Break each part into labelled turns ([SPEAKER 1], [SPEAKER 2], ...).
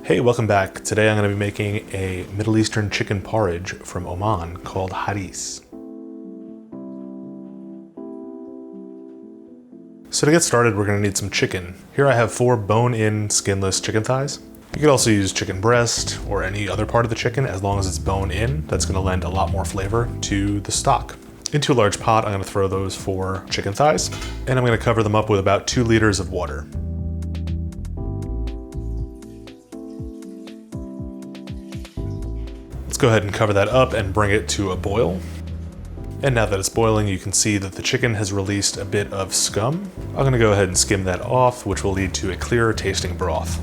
[SPEAKER 1] Hey, welcome back. Today I'm going to be making a Middle Eastern chicken porridge from Oman called Harees. So to get started, we're going to need some chicken. Here I have 4 bone-in, skinless chicken thighs. You could also use chicken breast or any other part of the chicken as long as it's bone-in. That's going to lend a lot more flavor to the stock. Into a large pot, I'm going to throw those 4 chicken thighs, and I'm going to cover them up with about 2 liters of water. Let's go ahead and cover that up and bring it to a boil. And now that it's boiling, you can see that the chicken has released a bit of scum. I'm gonna go ahead and skim that off, which will lead to a clearer tasting broth.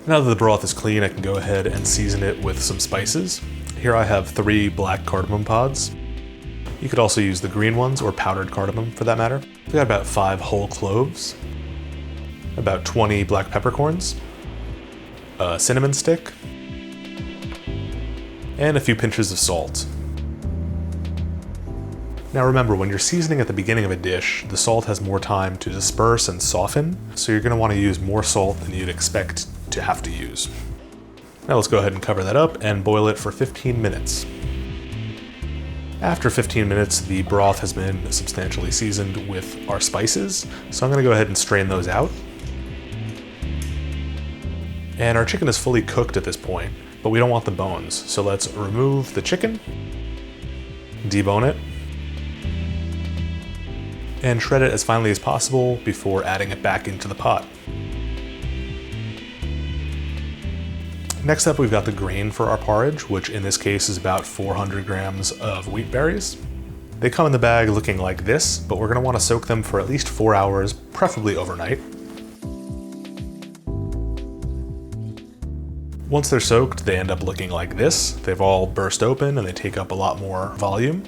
[SPEAKER 1] Now that the broth is clean, I can go ahead and season it with some spices. Here I have 3 black cardamom pods. You could also use the green ones or powdered cardamom for that matter. We got about 5 whole cloves, about 20 black peppercorns, a cinnamon stick, and a few pinches of salt. Now remember, when you're seasoning at the beginning of a dish, the salt has more time to disperse and soften, so you're going to want to use more salt than you'd expect to have to use. Now let's go ahead and cover that up and boil it for 15 minutes. After 15 minutes, the broth has been substantially seasoned with our spices, so I'm going to go ahead and strain those out. And our chicken is fully cooked at this point, but we don't want the bones. So let's remove the chicken, debone it, and shred it as finely as possible before adding it back into the pot. Next up, we've got the grain for our porridge, which in this case is about 400 grams of wheat berries. They come in the bag looking like this, but we're gonna wanna soak them for at least 4 hours, preferably overnight. Once they're soaked, they end up looking like this. They've all burst open and they take up a lot more volume.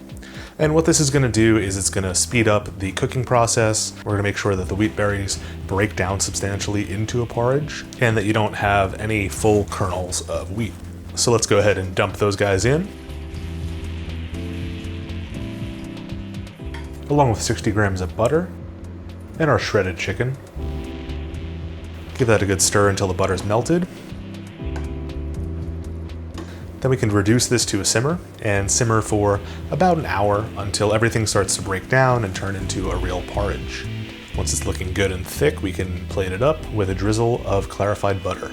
[SPEAKER 1] And what this is gonna do is it's gonna speed up the cooking process. We're gonna make sure that the wheat berries break down substantially into a porridge and that you don't have any full kernels of wheat. So let's go ahead and dump those guys in, along with 60 grams of butter and our shredded chicken. Give that a good stir until the butter's melted. Then we can reduce this to a simmer and simmer for about an hour until everything starts to break down and turn into a real porridge. Once it's looking good and thick, we can plate it up with a drizzle of clarified butter.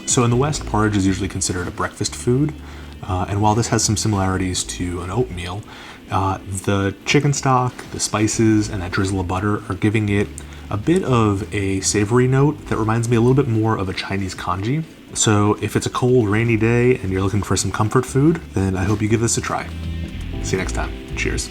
[SPEAKER 1] So in the West, porridge is usually considered a breakfast food. And while this has some similarities to an oatmeal, the chicken stock, the spices, and that drizzle of butter are giving it a bit of a savory note that reminds me a little bit more of a Chinese congee. So if it's a cold, rainy day and you're looking for some comfort food, then I hope you give this a try. See you next time. Cheers.